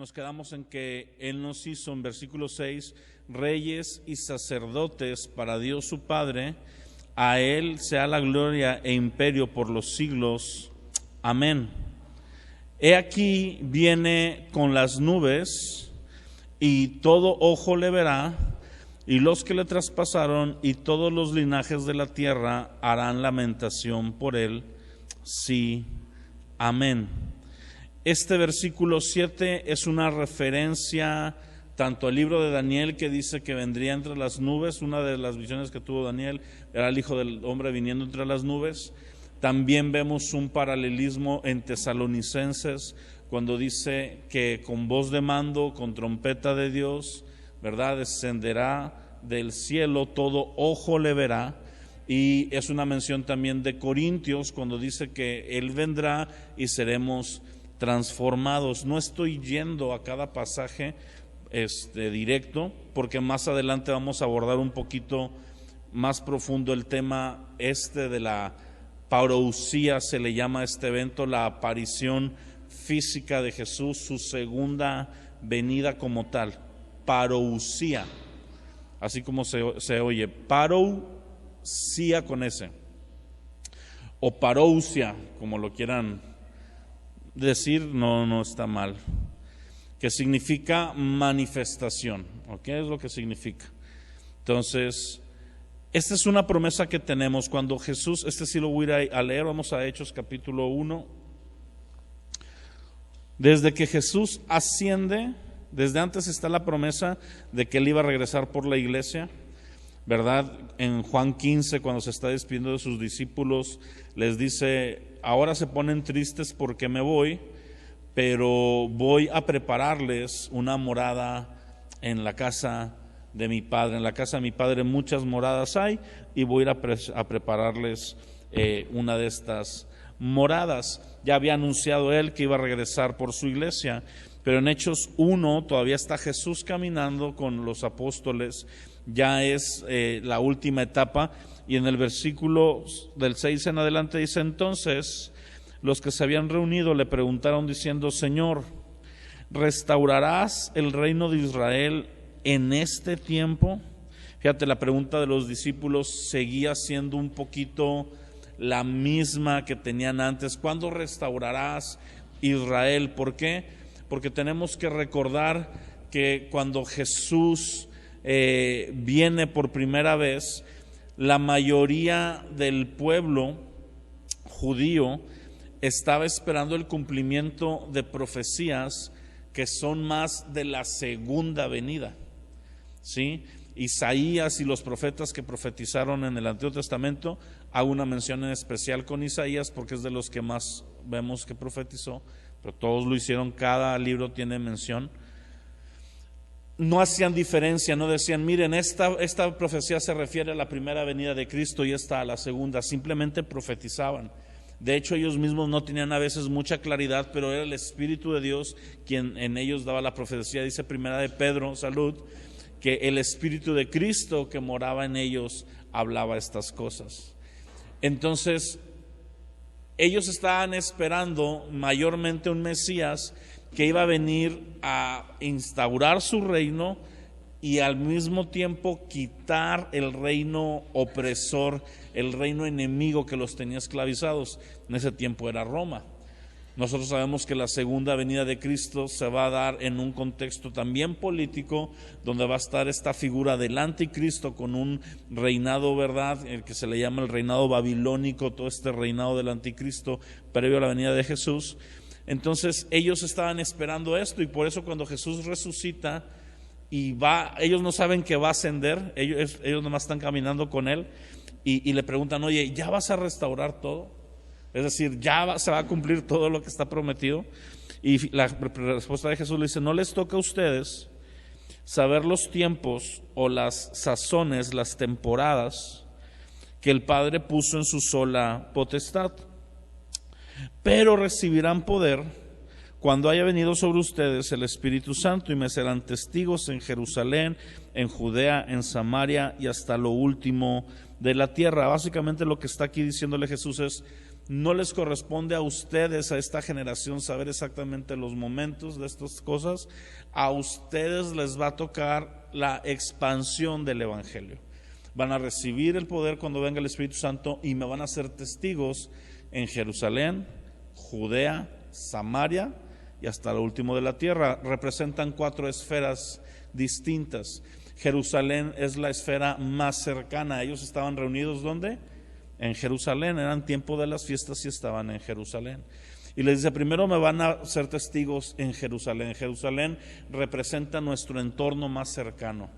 nos quedamos en que Él nos hizo, en versículo 6, reyes y sacerdotes para Dios su Padre. A Él sea la gloria e imperio por los siglos. Amén. He aquí viene con las nubes, y todo ojo le verá, y los que le traspasaron y todos los linajes de la tierra harán lamentación por Él. Sí. Amén. Este versículo 7 es una referencia tanto al libro de Daniel, que dice que vendría entre las nubes. Una de las visiones que tuvo Daniel era el Hijo del Hombre viniendo entre las nubes. También vemos un paralelismo en Tesalonicenses, cuando dice que con voz de mando, con trompeta de Dios, ¿verdad?, descenderá del cielo, todo ojo le verá. Y es una mención también de Corintios, cuando dice que Él vendrá y seremos transformados. No estoy yendo a cada pasaje directo, porque más adelante vamos a abordar un poquito más profundo el tema de la parousia, se le llama a este evento, la aparición física de Jesús, su segunda venida como tal, parousia, así como se oye, parousia con S, o parousia, como lo quieran decir, no está mal, que significa manifestación, ¿ok? Es lo que significa. Entonces, esta es una promesa que tenemos cuando Jesús, sí lo voy a ir a leer, vamos a Hechos capítulo 1. Desde que Jesús asciende, desde antes está la promesa de que Él iba a regresar por la iglesia, ¿verdad? En Juan 15, cuando se está despidiendo de sus discípulos, les dice: ahora se ponen tristes porque me voy, pero voy a prepararles una morada en la casa de mi Padre. En la casa de mi Padre muchas moradas hay, y voy a ir a prepararles una de estas moradas. Ya había anunciado Él que iba a regresar por su iglesia, pero en Hechos 1 todavía está Jesús caminando con los apóstoles. Ya es la última etapa, y en el versículo del 6 en adelante dice: entonces los que se habían reunido le preguntaron diciendo: Señor, ¿restaurarás el reino de Israel en este tiempo? Fíjate, la pregunta de los discípulos seguía siendo un poquito la misma que tenían antes. ¿Cuándo restaurarás Israel? ¿Por qué? Porque tenemos que recordar que cuando Jesús viene por primera vez, la mayoría del pueblo judío estaba esperando el cumplimiento de profecías que son más de la segunda venida, ¿sí? Isaías y los profetas que profetizaron en el Antiguo Testamento, hago una mención en especial con Isaías porque es de los que más vemos que profetizó, pero todos lo hicieron, cada libro tiene mención. No hacían diferencia, no decían: miren, esta profecía se refiere a la primera venida de Cristo y esta a la segunda. Simplemente profetizaban. De hecho, ellos mismos no tenían a veces mucha claridad, pero era el Espíritu de Dios quien en ellos daba la profecía. Dice primera de Pedro, salud, que el Espíritu de Cristo que moraba en ellos hablaba estas cosas. Entonces, ellos estaban esperando mayormente un Mesías que iba a venir a instaurar su reino y al mismo tiempo quitar el reino opresor, el reino enemigo que los tenía esclavizados. En ese tiempo era Roma. Nosotros sabemos que la segunda venida de Cristo se va a dar en un contexto también político, donde va a estar esta figura del anticristo con un reinado, ¿verdad?, el que se le llama el reinado babilónico, todo este reinado del anticristo previo a la venida de Jesús. Entonces ellos estaban esperando esto, y por eso cuando Jesús resucita y va, ellos no saben que va a ascender, ellos nomás están caminando con Él y le preguntan: oye, ¿ya vas a restaurar todo? Es decir, ¿ya se va a cumplir todo lo que está prometido? Y la respuesta de Jesús le dice: no les toca a ustedes saber los tiempos o las sazones, las temporadas que el Padre puso en su sola potestad, pero recibirán poder cuando haya venido sobre ustedes el Espíritu Santo, y me serán testigos en Jerusalén, en Judea, en Samaria y hasta lo último de la tierra. Básicamente lo que está aquí diciéndole Jesús es: No les corresponde a ustedes, a esta generación, saber exactamente los momentos de estas cosas. A ustedes les va a tocar la expansión del Evangelio. Van a recibir el poder cuando venga el Espíritu Santo y me van a ser testigos en Jerusalén, Judea, Samaria y hasta lo último de la tierra. Representan 4 esferas distintas. Jerusalén es la esfera más cercana. Ellos estaban reunidos ¿dónde? En Jerusalén. Eran tiempo de las fiestas y estaban en Jerusalén. Y les dice, primero me van a ser testigos en Jerusalén. Jerusalén representa nuestro entorno más cercano,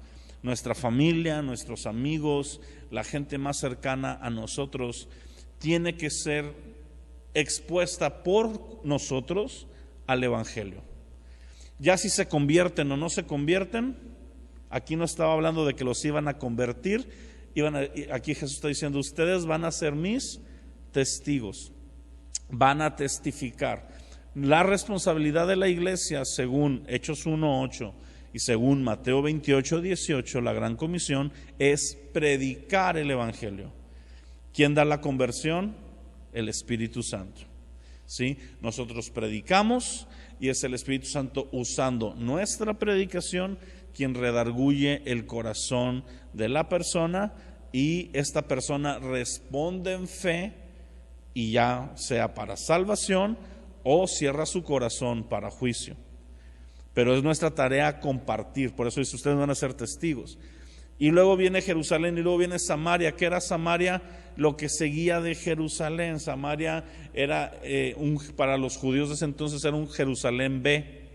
nuestra familia, nuestros amigos, la gente más cercana a nosotros tiene que ser expuesta por nosotros al Evangelio. Ya si se convierten o no se convierten, aquí no estaba hablando de que los iban a convertir, aquí Jesús está diciendo, ustedes van a ser mis testigos, van a testificar. La responsabilidad de la iglesia, según Hechos 1:8 y según Mateo 28:18, la Gran Comisión, es predicar el Evangelio. ¿Quién da la conversión? El Espíritu Santo. ¿Sí? Nosotros predicamos y es el Espíritu Santo usando nuestra predicación quien redarguye el corazón de la persona y esta persona responde en fe y ya sea para salvación o cierra su corazón para juicio. Pero es nuestra tarea compartir, por eso dice, ustedes van a ser testigos. Y luego viene Jerusalén y luego viene Samaria. ¿Qué era Samaria? Lo que seguía de Jerusalén. Samaria era para los judíos de ese entonces era un Jerusalén B,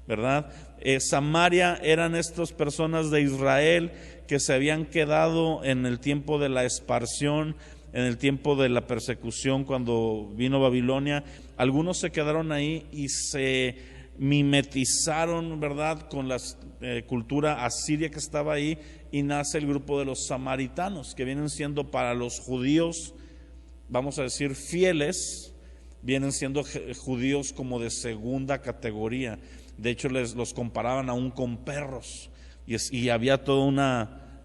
¿verdad? Samaria eran estas personas de Israel que se habían quedado en el tiempo de la esparción, en el tiempo de la persecución cuando vino Babilonia. Algunos se quedaron ahí y se mimetizaron, ¿verdad?, con la cultura asiria que estaba ahí, y nace el grupo de los samaritanos, que vienen siendo para los judíos, vamos a decir, fieles, vienen siendo judíos como de segunda categoría. De hecho, los comparaban aún con perros, y había toda una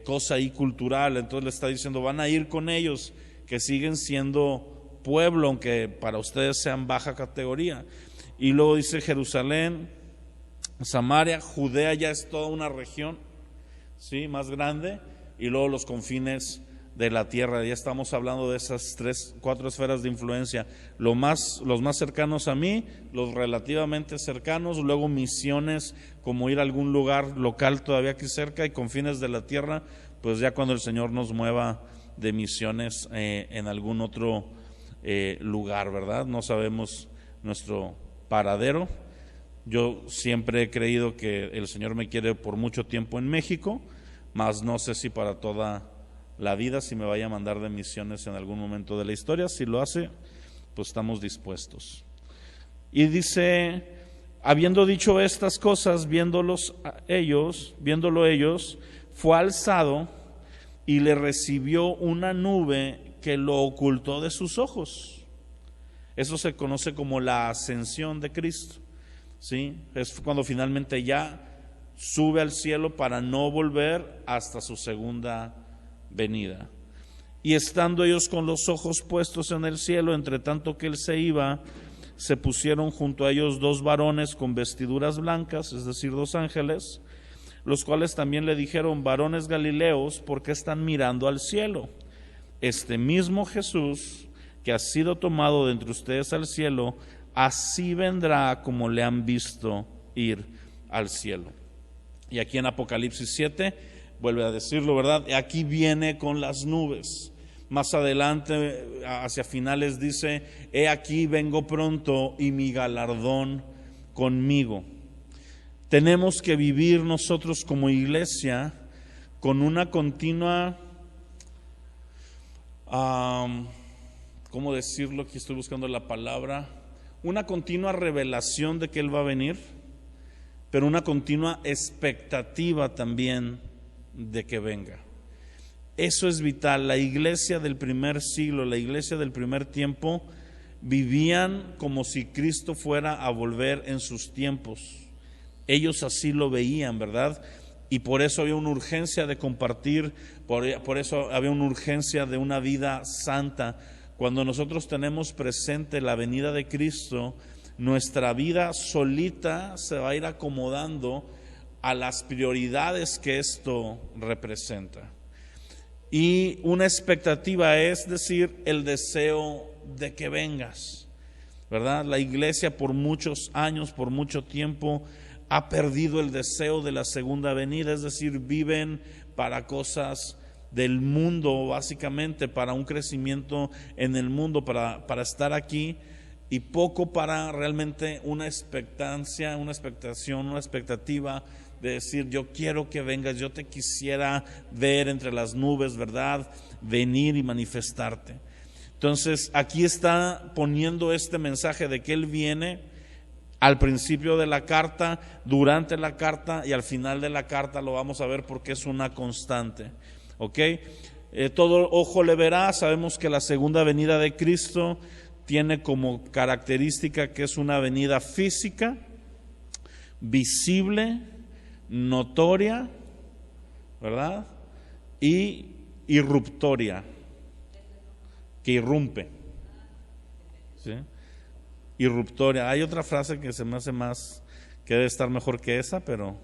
cosa ahí cultural. Entonces le está diciendo, van a ir con ellos, que siguen siendo pueblo, aunque para ustedes sean baja categoría. Y luego dice Jerusalén, Samaria, Judea ya es toda una región, ¿sí?, más grande, y luego los confines de la tierra. Ya estamos hablando de esas 4 esferas de influencia, los más cercanos a mí, los relativamente cercanos, luego misiones, como ir a algún lugar local todavía aquí cerca, y confines de la tierra, pues ya cuando el Señor nos mueva de misiones en algún otro lugar, ¿verdad? No sabemos nuestro paradero. Yo siempre he creído que el Señor me quiere por mucho tiempo en México, mas no sé si para toda la vida, si me vaya a mandar de misiones en algún momento de la historia. Si lo hace, pues estamos dispuestos. Y dice, habiendo dicho estas cosas, viéndolo ellos, fue alzado y le recibió una nube que lo ocultó de sus ojos. Eso se conoce como la ascensión de Cristo, ¿sí? Es cuando finalmente ya sube al cielo para no volver hasta su segunda venida. Y estando ellos con los ojos puestos en el cielo, entre tanto que él se iba, se pusieron junto a ellos 2 varones con vestiduras blancas, es decir, 2 ángeles, los cuales también le dijeron, varones galileos, ¿por qué están mirando al cielo? Este mismo Jesús que ha sido tomado de entre ustedes al cielo, así vendrá como le han visto ir al cielo. Y aquí en Apocalipsis 7 vuelve a decirlo, ¿verdad? Aquí viene con las nubes. Más adelante, hacia finales, dice, he aquí vengo pronto y mi galardón conmigo. Tenemos que vivir nosotros como iglesia con una continua, ¿cómo decirlo? Aquí estoy buscando la palabra. Una continua revelación de que Él va a venir, pero una continua expectativa también de que venga. Eso es vital. La iglesia del primer siglo, la iglesia del primer tiempo, vivían como si Cristo fuera a volver en sus tiempos. Ellos así lo veían, ¿verdad? Y por eso había una urgencia de compartir, por eso había una urgencia de una vida santa, cuando nosotros tenemos presente la venida de Cristo, nuestra vida solita se va a ir acomodando a las prioridades que esto representa. Y una expectativa es decir, el deseo de que vengas, ¿verdad? La iglesia por muchos años, por mucho tiempo, ha perdido el deseo de la segunda venida, es decir, viven para cosas del mundo, básicamente, para un crecimiento en el mundo, para estar aquí, y poco para realmente una expectancia, una expectación, una expectativa de decir, yo quiero que vengas, yo te quisiera ver entre las nubes, ¿verdad? Venir y manifestarte. Entonces, aquí está poniendo este mensaje de que Él viene al principio de la carta, durante la carta y al final de la carta. Lo vamos a ver porque es una constante, ¿ok? Todo ojo le verá. Sabemos que la segunda venida de Cristo tiene como característica que es una venida física, visible, notoria, ¿verdad? Y irruptoria, que irrumpe, ¿sí? Irruptoria. Hay otra frase que se me hace más, que debe estar mejor que esa, pero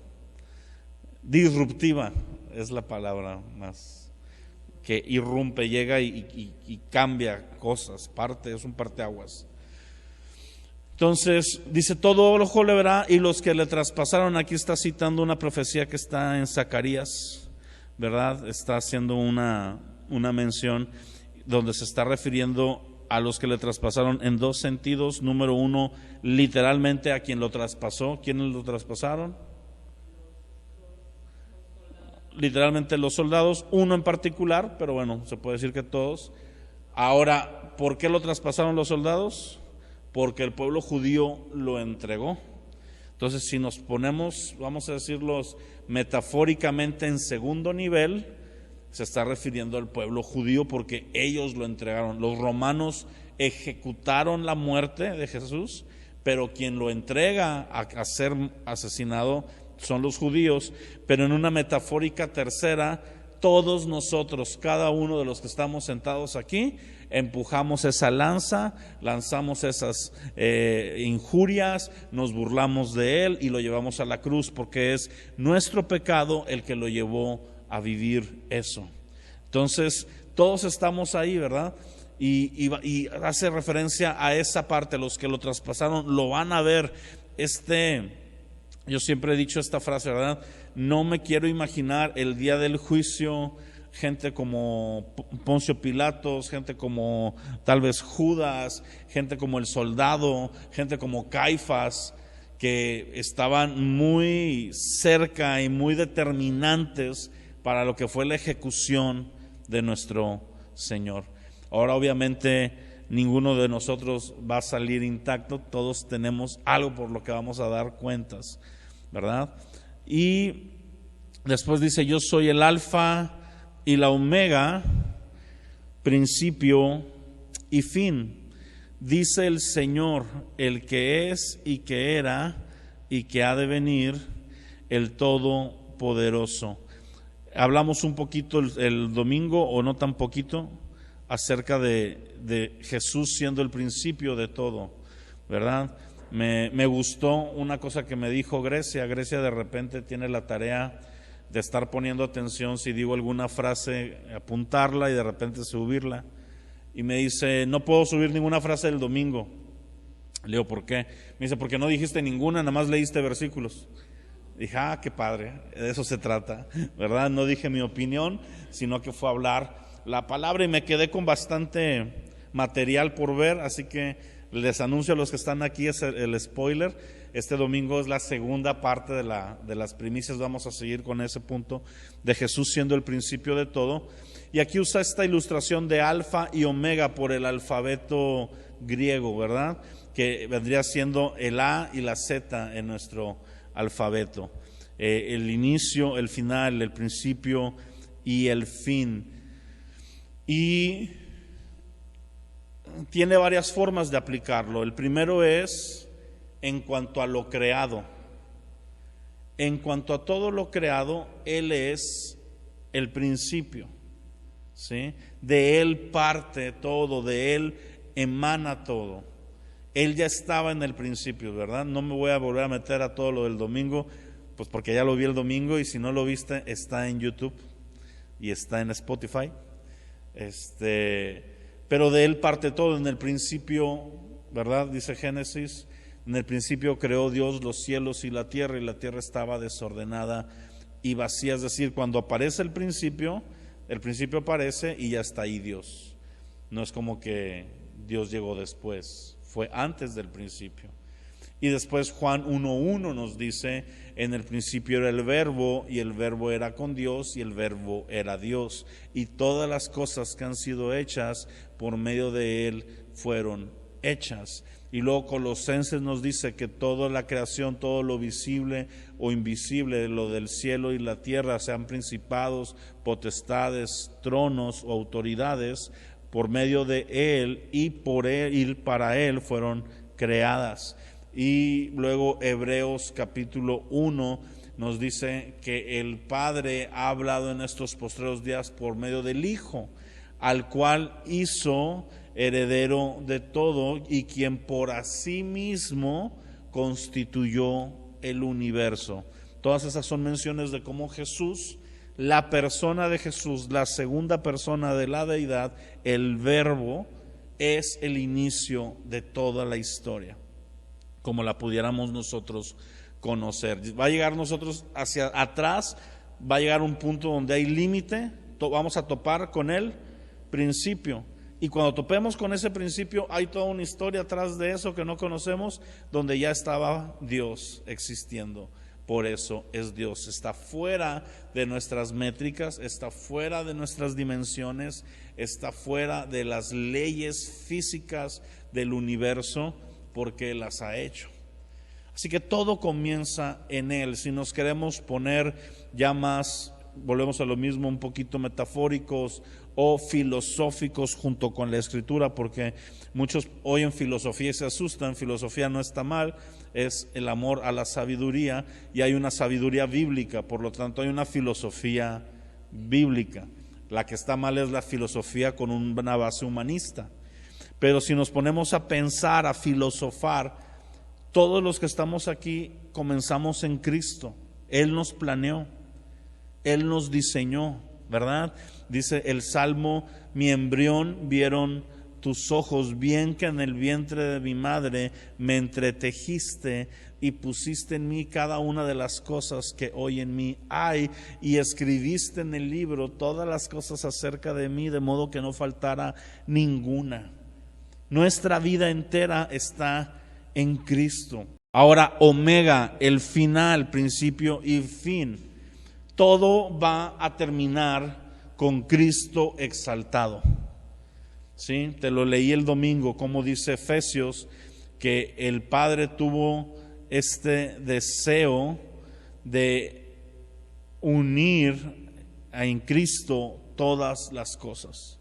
disruptiva es la palabra más, que irrumpe, llega y cambia cosas, es un parteaguas. Entonces, dice, todo ojo le verá y los que le traspasaron. Aquí está citando una profecía que está en Zacarías, ¿verdad? Está haciendo una mención donde se está refiriendo a los que le traspasaron en dos sentidos. Número uno, literalmente a quien lo traspasó. ¿Quiénes lo traspasaron? Literalmente los soldados, uno en particular, pero bueno, se puede decir que todos. Ahora, ¿por qué lo traspasaron los soldados? Porque el pueblo judío lo entregó. Entonces, si nos ponemos, vamos a decirlos metafóricamente, en segundo nivel, se está refiriendo al pueblo judío porque ellos lo entregaron. Los romanos ejecutaron la muerte de Jesús, pero quien lo entrega a ser asesinado son los judíos. Pero en una metafórica tercera, todos nosotros, cada uno de los que estamos sentados aquí, empujamos esa lanza, lanzamos esas injurias, nos burlamos de él y lo llevamos a la cruz, porque es nuestro pecado el que lo llevó a vivir eso. Entonces, todos estamos ahí, ¿verdad? Y hace referencia a esa parte. Los que lo traspasaron lo van a ver. Yo siempre he dicho esta frase, ¿verdad? No me quiero imaginar el día del juicio, gente como Poncio Pilatos, gente como tal vez Judas, gente como el soldado, gente como Caifás, que estaban muy cerca y muy determinantes para lo que fue la ejecución de nuestro Señor. Ahora, obviamente, ninguno de nosotros va a salir intacto, todos tenemos algo por lo que vamos a dar cuentas, ¿verdad? Y después dice, yo soy el alfa y la omega, principio y fin, dice el Señor, el que es y que era y que ha de venir, el Todopoderoso. Hablamos un poquito el domingo, o no tan poquito, acerca de Jesús siendo el principio de todo, ¿verdad? Me gustó una cosa que me dijo Grecia. Grecia de repente tiene la tarea de estar poniendo atención si digo alguna frase, apuntarla y de repente subirla. Y me dice, no puedo subir ninguna frase del domingo. Le digo, ¿por qué? Me dice, porque no dijiste ninguna, nada más leíste versículos. Dije, qué padre, de eso se trata, ¿verdad? No dije mi opinión, sino que fue a hablar la palabra y me quedé con bastante material por ver, así que les anuncio a los que están aquí el spoiler. Este domingo es la segunda parte de las primicias. Vamos a seguir con ese punto de Jesús siendo el principio de todo. Y aquí usa esta ilustración de alfa y omega por el alfabeto griego, ¿verdad? Que vendría siendo el A y la Z en nuestro alfabeto. El inicio, el final, el principio y el fin. Y tiene varias formas de aplicarlo. El primero es en cuanto a lo creado. En cuanto a todo lo creado, Él es el principio. ¿sí? De Él parte todo, de Él emana todo. Él ya estaba en el principio, ¿verdad? No me voy a volver a meter a todo lo del domingo, pues porque ya lo vi el domingo, y si no lo viste, está en YouTube y está en Spotify. Pero de Él parte todo. En el principio, ¿verdad? Dice Génesis, en el principio creó Dios los cielos y la tierra estaba desordenada y vacía. Es decir, cuando aparece el principio aparece y ya está ahí Dios. No es como que Dios llegó después, fue antes del principio. Y después Juan 1:1 nos dice: en el principio era el verbo, y el verbo era con Dios, y el verbo era Dios, y todas las cosas que han sido hechas por medio de Él fueron hechas. Y luego Colosenses nos dice que toda la creación, todo lo visible o invisible, lo del cielo y la tierra, sean principados, potestades, tronos o autoridades, por medio de Él y por Él y para Él fueron creadas. Y luego Hebreos capítulo 1 nos dice que el Padre ha hablado en estos postreros días por medio del Hijo, al cual hizo heredero de todo y quien por sí mismo constituyó el universo. Todas esas son menciones de cómo Jesús, la persona de Jesús, la segunda persona de la deidad, el Verbo, es el inicio de toda la historia, como la pudiéramos nosotros conocer. Va a llegar nosotros hacia atrás, va a llegar un punto donde hay límite, vamos a topar con el principio. Y cuando topemos con ese principio, hay toda una historia atrás de eso que no conocemos, donde ya estaba Dios existiendo. Por eso es Dios. Está fuera de nuestras métricas, está fuera de nuestras dimensiones, está fuera de las leyes físicas del universo, porque Él las ha hecho. Así que todo comienza en Él. Si nos queremos poner ya más, volvemos a lo mismo, un poquito metafóricos o filosóficos junto con la Escritura, porque muchos oyen filosofía y se asustan. Filosofía no está mal, es el amor a la sabiduría, y hay una sabiduría bíblica, por lo tanto hay una filosofía bíblica. La que está mal es la filosofía con una base humanista. Pero si nos ponemos a pensar, a filosofar, todos los que estamos aquí comenzamos en Cristo. Él nos planeó, Él nos diseñó, ¿verdad? Dice el Salmo: mi embrión vieron tus ojos, bien que en el vientre de mi madre me entretejiste y pusiste en mí cada una de las cosas que hoy en mí hay, y escribiste en el libro todas las cosas acerca de mí, de modo que no faltara ninguna. Nuestra vida entera está en Cristo. Ahora, omega, el final, principio y fin. Todo va a terminar con Cristo exaltado. ¿Sí? Te lo leí el domingo, como dice Efesios, que el Padre tuvo este deseo de unir en Cristo todas las cosas.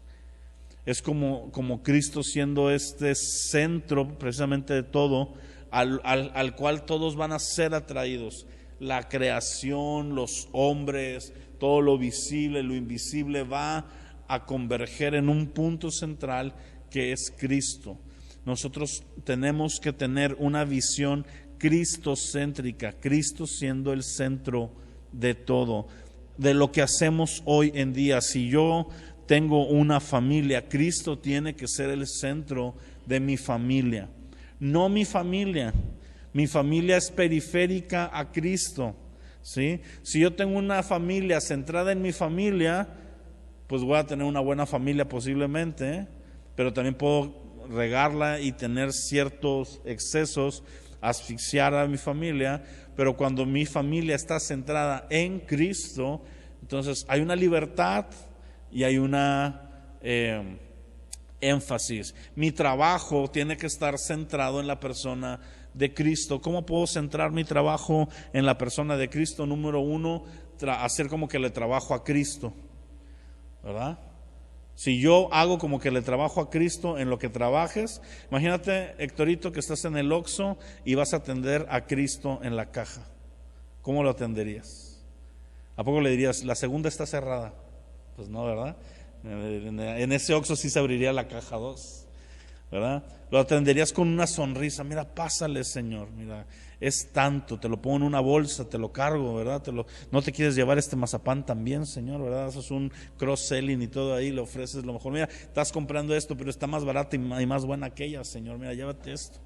Es como Cristo siendo este centro precisamente de todo, al cual todos van a ser atraídos. La creación, los hombres, todo lo visible, lo invisible va a converger en un punto central que es Cristo. Nosotros tenemos que tener una visión cristocéntrica, Cristo siendo el centro de todo, de lo que hacemos hoy en día. Si yo tengo una familia, Cristo tiene que ser el centro de mi familia, no mi familia. Mi familia es periférica a Cristo, ¿sí? Si yo tengo una familia centrada en mi familia, pues voy a tener una buena familia posiblemente, pero también puedo regarla y tener ciertos excesos, asfixiar a mi familia. Pero cuando mi familia está centrada en Cristo, entonces hay una libertad y hay una énfasis. Mi trabajo tiene que estar centrado en la persona de Cristo. ¿Cómo puedo centrar mi trabajo en la persona de Cristo? Número uno, hacer como que le trabajo a Cristo, ¿verdad? Si yo hago como que le trabajo a Cristo en lo que trabajes, imagínate, Héctorito, que estás en el Oxxo y vas a atender a Cristo en la caja. ¿Cómo lo atenderías? ¿A poco le dirías, la segunda está cerrada? Pues no, ¿verdad? En ese Oxxo sí se abriría la caja 2, ¿verdad? Lo atenderías con una sonrisa. Mira, pásale, Señor, mira, es tanto, te lo pongo en una bolsa, te lo cargo, ¿verdad? No te quieres llevar este mazapán también, Señor, ¿verdad? Eso es un cross-selling y todo ahí, le ofreces lo mejor. Mira, estás comprando esto, pero está más barata y más buena aquella, Señor, mira, llévate esto.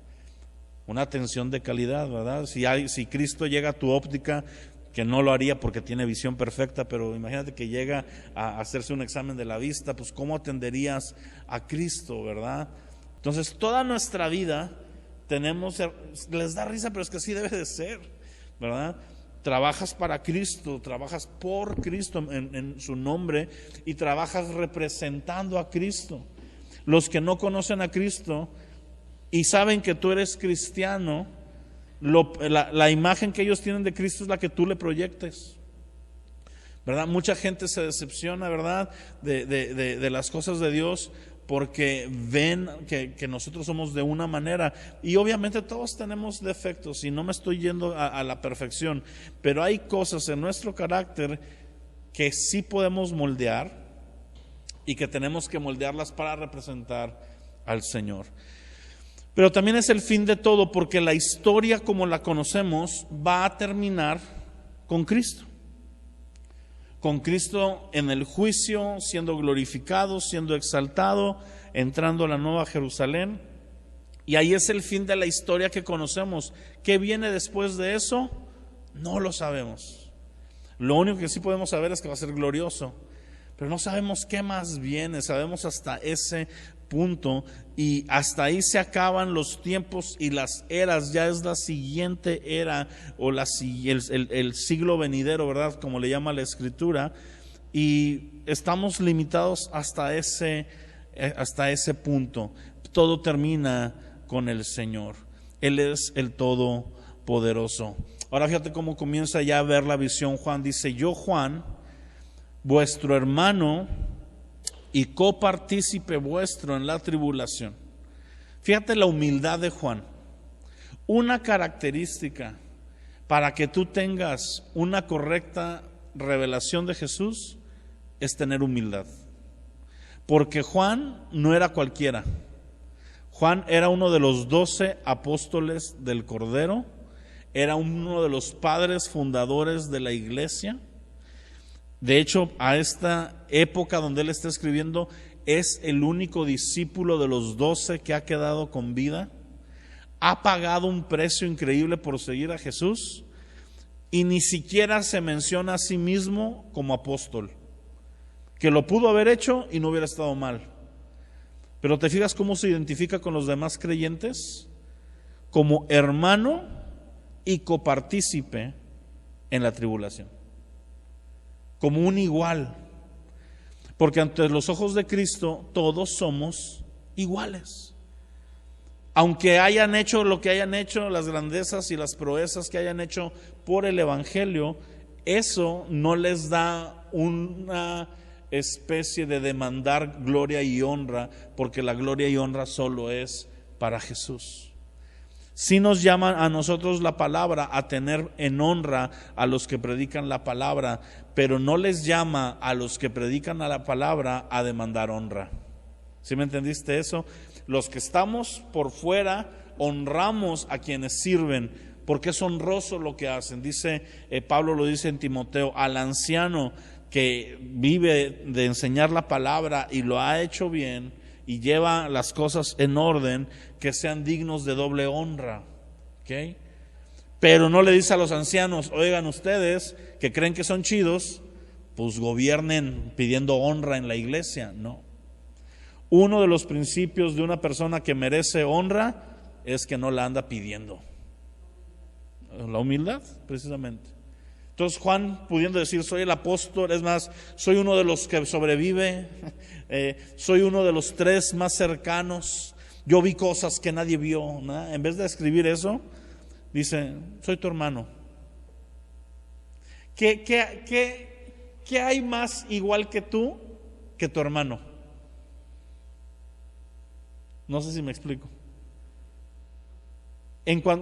Una atención de calidad, ¿verdad? Si Cristo llega a tu óptica, que no lo haría porque tiene visión perfecta, pero imagínate que llega a hacerse un examen de la vista, pues ¿cómo atenderías a Cristo, verdad? Entonces toda nuestra vida les da risa, pero es que así debe de ser, ¿verdad? Trabajas para Cristo, trabajas por Cristo en su nombre y trabajas representando a Cristo. Los que no conocen a Cristo y saben que tú eres cristiano, la imagen que ellos tienen de Cristo es la que tú le proyectes, ¿verdad? Mucha gente se decepciona, ¿verdad? De las cosas de Dios porque ven que nosotros somos de una manera, y obviamente todos tenemos defectos y no me estoy yendo a la perfección, pero hay cosas en nuestro carácter que sí podemos moldear y que tenemos que moldearlas para representar al Señor. Pero también es el fin de todo, porque la historia como la conocemos va a terminar con Cristo. Con Cristo en el juicio, siendo glorificado, siendo exaltado, entrando a la nueva Jerusalén. Y ahí es el fin de la historia que conocemos. ¿Qué viene después de eso? No lo sabemos. Lo único que sí podemos saber es que va a ser glorioso. Pero no sabemos qué más viene, sabemos hasta ese punto, y hasta ahí se acaban los tiempos y las eras. Ya es la siguiente era o el siglo venidero, ¿verdad? Como le llama la Escritura, y estamos limitados hasta ese punto. Todo termina con el Señor. Él es el Todopoderoso. Ahora fíjate cómo comienza ya a ver la visión Juan. Dice: yo, Juan, vuestro hermano y copartícipe vuestro en la tribulación. Fíjate la humildad de Juan. Una característica para que tú tengas una correcta revelación de Jesús es tener humildad. Porque Juan no era cualquiera. Juan era uno de los 12 apóstoles del Cordero, era uno de los padres fundadores de la iglesia. De hecho, a esta época donde él está escribiendo, es el único discípulo de los 12 que ha quedado con vida. Ha pagado un precio increíble por seguir a Jesús y ni siquiera se menciona a sí mismo como apóstol, que lo pudo haber hecho y no hubiera estado mal. Pero te fijas cómo se identifica con los demás creyentes: como hermano y copartícipe en la tribulación, como un igual, porque ante los ojos de Cristo todos somos iguales. Aunque hayan hecho lo que hayan hecho, las grandezas y las proezas que hayan hecho por el Evangelio, eso no les da una especie de demandar gloria y honra, porque la gloria y honra solo es para Jesús. Sí nos llama a nosotros la palabra a tener en honra a los que predican la palabra, pero no les llama a los que predican a la palabra a demandar honra. ¿Sí me entendiste eso? Los que estamos por fuera honramos a quienes sirven, porque es honroso lo que hacen. Dice Pablo, lo dice en Timoteo: al anciano que vive de enseñar la palabra y lo ha hecho bien y lleva las cosas en orden, que sean dignos de doble honra. ¿Okay? Pero no le dice a los ancianos: oigan, ustedes que creen que son chidos, pues gobiernen pidiendo honra en la iglesia. No. Uno de los principios de una persona que merece honra es que no la anda pidiendo. La humildad, precisamente. Entonces Juan, pudiendo decir: soy el apóstol, es más, soy uno de los que sobrevive, soy uno de los 3 más cercanos, yo vi cosas que nadie vio, ¿no? En vez de escribir eso, dice: soy tu hermano. ¿Qué hay más igual que tú que tu hermano? No sé si me explico.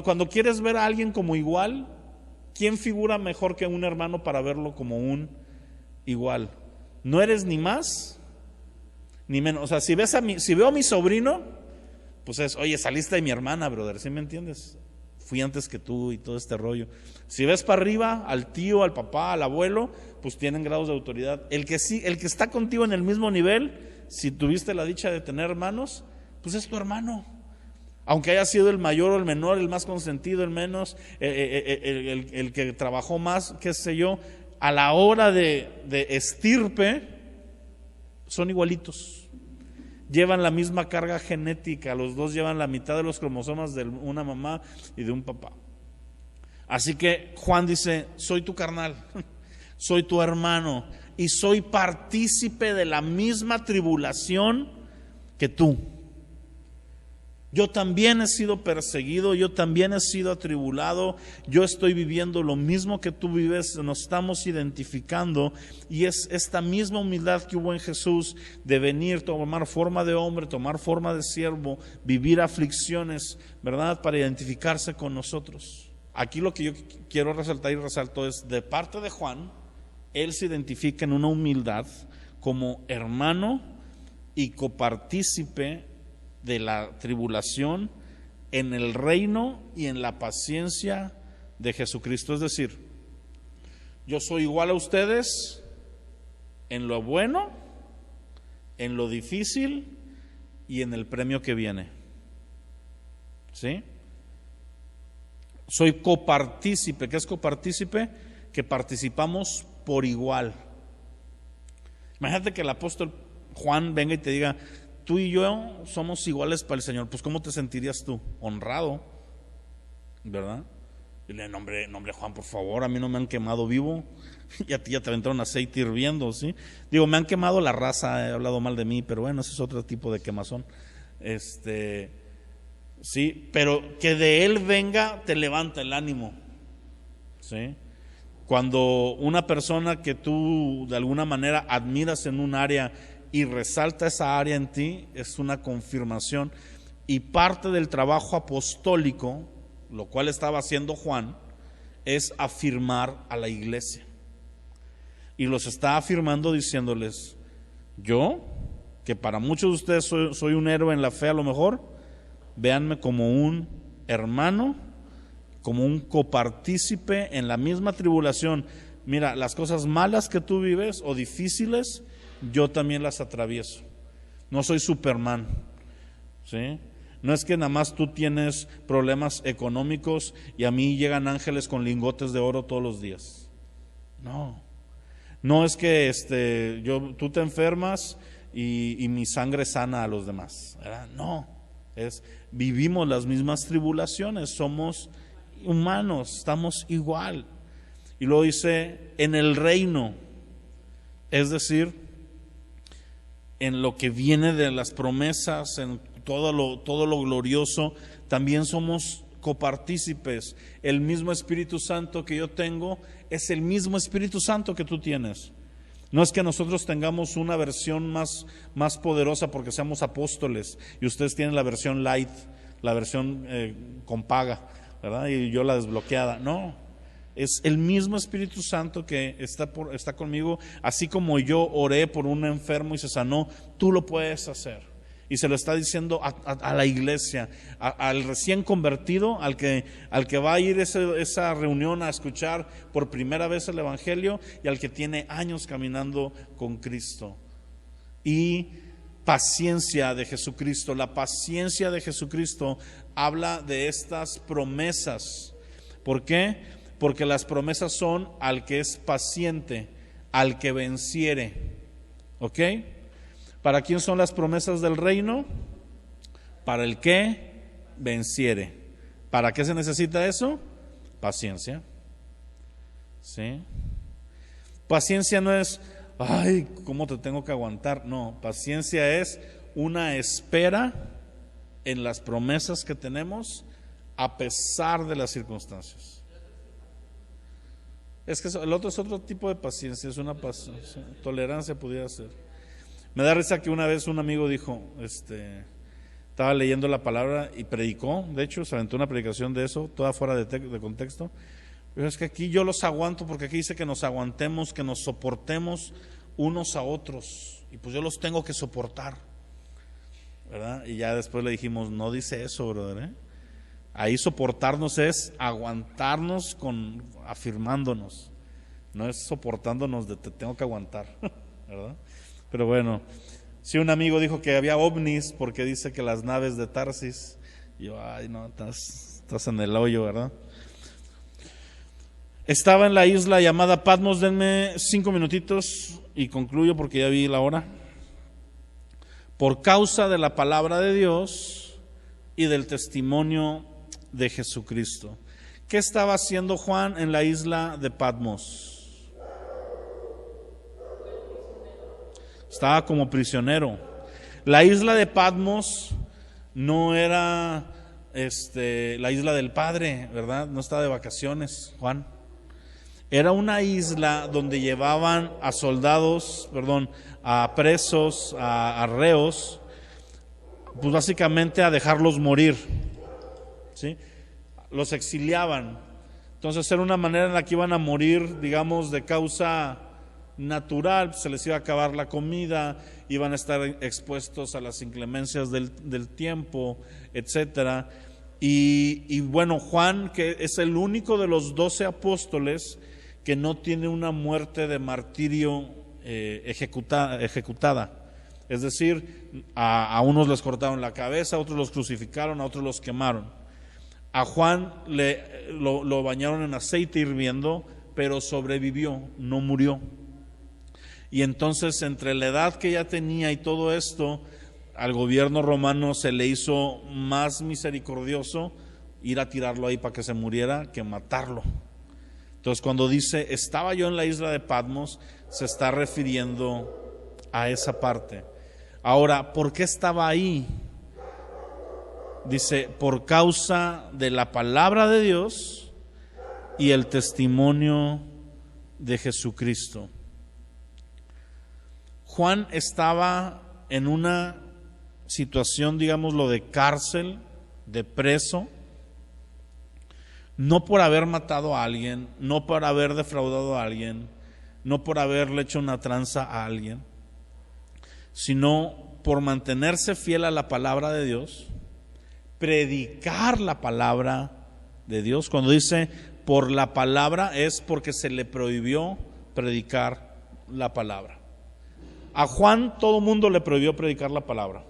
Cuando quieres ver a alguien como igual, ¿quién figura mejor que un hermano para verlo como un igual? No eres ni más ni menos. O sea, si veo a mi sobrino, pues es, oye, saliste de mi hermana, brother, ¿sí me entiendes? Fui antes que tú y todo este rollo. Si ves para arriba al tío, al papá, al abuelo, pues tienen grados de autoridad. El que está contigo en el mismo nivel, si tuviste la dicha de tener hermanos, pues es tu hermano. Aunque haya sido el mayor o el menor, el más consentido, el menos, el que trabajó más, qué sé yo, a la hora de estirpe, son igualitos. Llevan la misma carga genética, los dos llevan la mitad de los cromosomas de una mamá y de un papá. Así que Juan dice, soy tu carnal, soy tu hermano y soy partícipe de la misma tribulación que tú. Yo también he sido perseguido, yo también he sido atribulado, yo estoy viviendo lo mismo que tú vives, nos estamos identificando, y es esta misma humildad que hubo en Jesús de venir, tomar forma de hombre, tomar forma de siervo, vivir aflicciones, ¿verdad?, para identificarse con nosotros. Aquí lo que yo quiero resaltar y resalto es, de parte de Juan, él se identifica en una humildad como hermano y copartícipe de la tribulación en el reino y en la paciencia de Jesucristo. Es decir, yo soy igual a ustedes en lo bueno, en lo difícil y en el premio que viene. ¿Sí? Soy copartícipe. ¿Qué es copartícipe? Que participamos por igual. Imagínate que el apóstol Juan venga y te diga, tú y yo somos iguales para el Señor. Pues ¿cómo te sentirías tú? Honrado, ¿verdad? Dile, no hombre Juan, por favor, a mí no me han quemado vivo. Y a ti ya te aventaron aceite hirviendo, ¿sí? Digo, me han quemado la raza, he hablado mal de mí, pero bueno, ese es otro tipo de quemazón. Sí, pero que de él venga te levanta el ánimo, ¿sí? Cuando una persona que tú de alguna manera admiras en un área y resalta esa área en ti, es una confirmación. Y parte del trabajo apostólico, lo cual estaba haciendo Juan, es afirmar a la iglesia. Y los está afirmando diciéndoles, yo, que para muchos de ustedes soy un héroe en la fe a lo mejor, véanme como un hermano, como un copartícipe en la misma tribulación. Mira, las cosas malas que tú vives o difíciles, yo también las atravieso. No soy Superman, ¿sí? No es que nada más tú tienes problemas económicos y a mí llegan ángeles con lingotes de oro todos los días. No es que tú te enfermas y mi sangre sana a los demás, ¿verdad? No, vivimos las mismas tribulaciones, somos humanos, estamos igual. Y luego dice, en el reino, es decir, en lo que viene de las promesas, en todo lo glorioso, también somos copartícipes. El mismo Espíritu Santo que yo tengo es el mismo Espíritu Santo que tú tienes. No es que nosotros tengamos una versión más poderosa porque seamos apóstoles y ustedes tienen la versión light, la versión con paga, ¿verdad? Y yo la desbloqueada. No. Es el mismo Espíritu Santo que está conmigo, así como yo oré por un enfermo y se sanó, tú lo puedes hacer. Y se lo está diciendo a la iglesia, al recién convertido, al que va a ir a esa reunión a escuchar por primera vez el Evangelio y al que tiene años caminando con Cristo. Y paciencia de Jesucristo. La paciencia de Jesucristo habla de estas promesas. ¿Por qué? Porque las promesas son al que es paciente, al que venciere. ¿Ok? ¿Para quién son las promesas del reino? Para el que venciere. ¿Para qué se necesita eso? Paciencia. ¿Sí? Paciencia no es, ay, ¿cómo te tengo que aguantar? No, paciencia es una espera en las promesas que tenemos a pesar de las circunstancias. Es que el otro es otro tipo de paciencia, es una tolerancia pudiera ser. Me da risa que una vez un amigo dijo, estaba leyendo la palabra y predicó, de hecho se aventó una predicación de eso, toda fuera de contexto, pero es que aquí yo los aguanto porque aquí dice que nos aguantemos, que nos soportemos unos a otros, y pues yo los tengo que soportar, ¿verdad? Y ya después le dijimos, no dice eso, brother, ¿eh? Ahí soportarnos es aguantarnos afirmándonos, no es soportándonos de te tengo que aguantar, ¿verdad? Pero bueno, si un amigo dijo que había ovnis porque dice que las naves de Tarsis, yo, ay no, estás en el hoyo, ¿verdad? Estaba en la isla llamada Patmos. Denme 5 minutitos y concluyo porque ya vi la hora. Por causa de la palabra de Dios y del testimonio de Jesucristo. ¿Qué estaba haciendo Juan en la isla de Patmos? Estaba como prisionero. La isla de Patmos no era la isla del Padre, ¿verdad? No estaba de vacaciones, Juan. Era una isla donde llevaban a soldados, a presos, a reos, pues básicamente a dejarlos morir, ¿sí? Los exiliaban. Entonces era una manera en la que iban a morir, digamos, de causa natural, se les iba a acabar la comida, iban a estar expuestos a las inclemencias del tiempo, etcétera. Y bueno, Juan, que es el único de los 12 apóstoles que no tiene una muerte de martirio ejecutada. Es decir, a unos les cortaron la cabeza, a otros los crucificaron, a otros los quemaron. A Juan lo bañaron en aceite hirviendo, pero sobrevivió, no murió. Y entonces, entre la edad que ya tenía y todo esto, al gobierno romano se le hizo más misericordioso ir a tirarlo ahí para que se muriera que matarlo. Entonces, cuando dice, estaba yo en la isla de Patmos, se está refiriendo a esa parte. Ahora, ¿por qué estaba ahí? Dice, por causa de la palabra de Dios y el testimonio de Jesucristo. Juan estaba en una situación, digámoslo, de cárcel, de preso, no por haber matado a alguien, no por haber defraudado a alguien, no por haberle hecho una tranza a alguien, sino por mantenerse fiel a la palabra de Dios, predicar la palabra de Dios. Cuando dice por la palabra es porque se le prohibió predicar la palabra. A Juan todo mundo le prohibió predicar la palabra.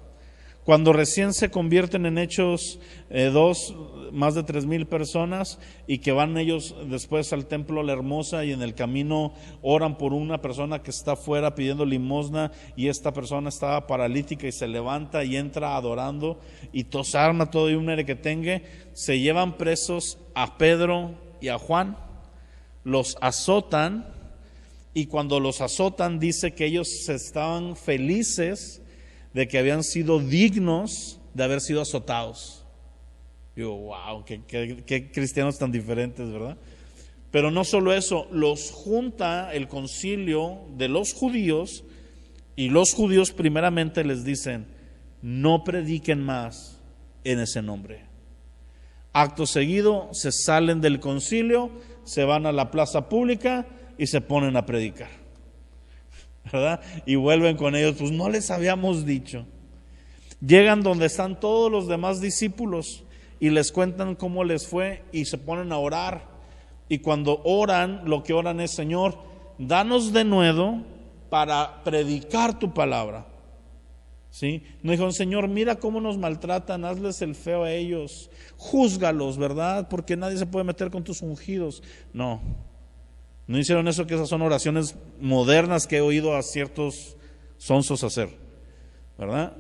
Cuando recién se convierten en Hechos 2, más de 3,000 personas, y que van ellos después al templo La Hermosa y en el camino oran por una persona que está afuera pidiendo limosna, y esta persona estaba paralítica y se levanta y entra adorando y tosarma todo y un merequetengue. Se llevan presos a Pedro y a Juan, los azotan, y cuando los azotan dice que ellos estaban felices de que habían sido dignos de haber sido azotados. Digo, wow, qué cristianos tan diferentes, ¿verdad? Pero no solo eso, los junta el concilio de los judíos, y los judíos primeramente les dicen, no prediquen más en ese nombre. Acto seguido se salen del concilio, se van a la plaza pública y se ponen a predicar, ¿verdad? Y vuelven con ellos, pues no les habíamos dicho. Llegan donde están todos los demás discípulos y les cuentan cómo les fue y se ponen a orar. Y cuando oran, lo que oran es, Señor, danos de nuevo para predicar tu palabra. ¿Sí? No dijeron, Señor, mira cómo nos maltratan, hazles el feo a ellos, júzgalos, ¿verdad? Porque nadie se puede meter con tus ungidos. No hicieron eso, que esas son oraciones modernas que he oído a ciertos sonsos hacer, ¿verdad?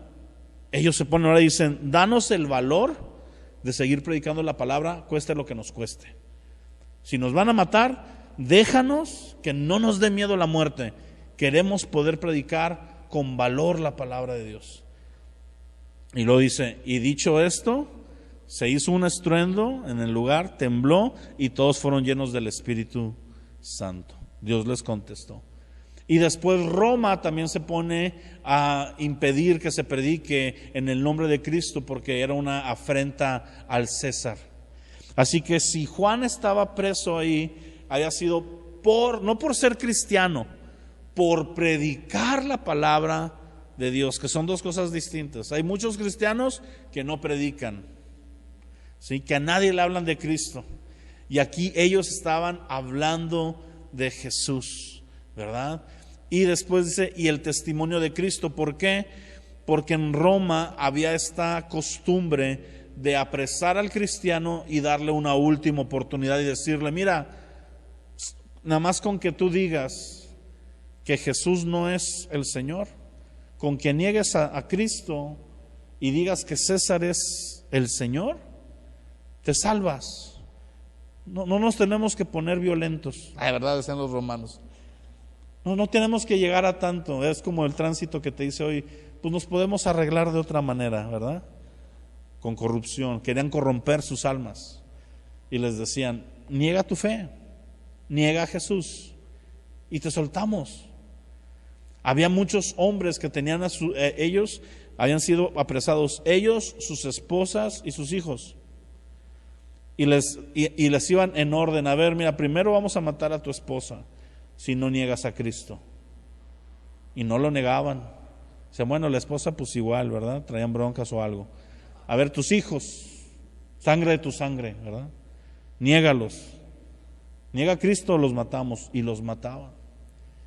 Ellos se ponen ahora y dicen, danos el valor de seguir predicando la palabra, cueste lo que nos cueste. Si nos van a matar, déjanos, que no nos dé miedo la muerte. Queremos poder predicar con valor la palabra de Dios. Y luego dice, y dicho esto, se hizo un estruendo en el lugar, tembló y todos fueron llenos del Espíritu Santo. Dios les contestó. Y después Roma también se pone a impedir que se predique en el nombre de Cristo, porque era una afrenta al César. Así que si Juan estaba preso ahí, había sido no por ser cristiano, por predicar la palabra de Dios, que son dos cosas distintas. Hay muchos cristianos que no predican, ¿sí? Que a nadie le hablan de Cristo. Y aquí ellos estaban hablando de Jesús, ¿verdad? Y después dice, y el testimonio de Cristo. ¿Por qué? Porque en Roma había esta costumbre de apresar al cristiano y darle una última oportunidad y decirle, mira, nada más con que tú digas que Jesús no es el Señor, con que niegues a Cristo y digas que César es el Señor, te salvas. No nos tenemos que poner violentos. Ay, verdad, decían los romanos. No tenemos que llegar a tanto. Es como el tránsito que te dice hoy, pues nos podemos arreglar de otra manera, ¿verdad? Con corrupción. Querían corromper sus almas y les decían, niega tu fe, niega a Jesús y te soltamos. Había muchos hombres que tenían ellos habían sido apresados, ellos, sus esposas y sus hijos, y les iban en orden. A ver, mira, primero vamos a matar a tu esposa si no niegas a Cristo. Y no lo negaban. O sea, bueno, la esposa pues igual, ¿verdad? Traían broncas o algo. A ver, tus hijos, sangre de tu sangre, ¿verdad? Niégalos. Niega a Cristo, los matamos. Y los mataban.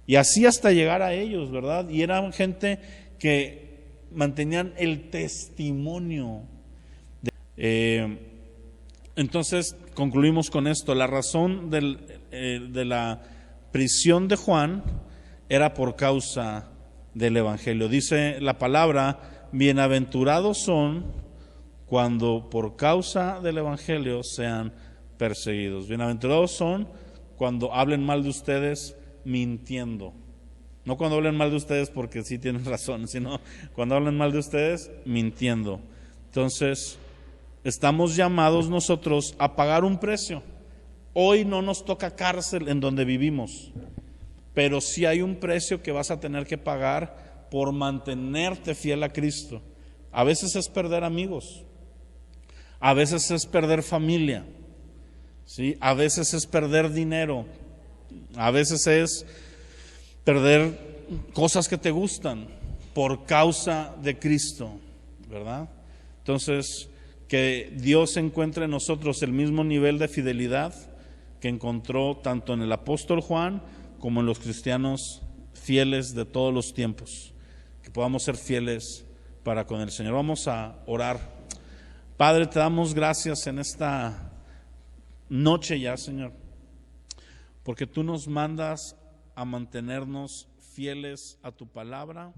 Y así hasta llegar a ellos, ¿verdad? Y eran gente que mantenían el testimonio. Entonces, concluimos con esto. La razón de la prisión de Juan era por causa del Evangelio. Dice la palabra, bienaventurados son cuando por causa del Evangelio sean perseguidos. Bienaventurados son cuando hablen mal de ustedes mintiendo. No cuando hablen mal de ustedes porque sí tienen razón, sino cuando hablen mal de ustedes mintiendo. Entonces, estamos llamados nosotros a pagar un precio. Hoy no nos toca cárcel en donde vivimos, pero sí hay un precio que vas a tener que pagar por mantenerte fiel a Cristo. A veces es perder amigos, a veces es perder familia, ¿sí? A veces es perder dinero, a veces es perder cosas que te gustan por causa de Cristo, ¿verdad? Entonces, que Dios encuentre en nosotros el mismo nivel de fidelidad que encontró tanto en el apóstol Juan como en los cristianos fieles de todos los tiempos, que podamos ser fieles para con el Señor. Vamos a orar. Padre, te damos gracias en esta noche ya, Señor, porque tú nos mandas a mantenernos fieles a tu palabra.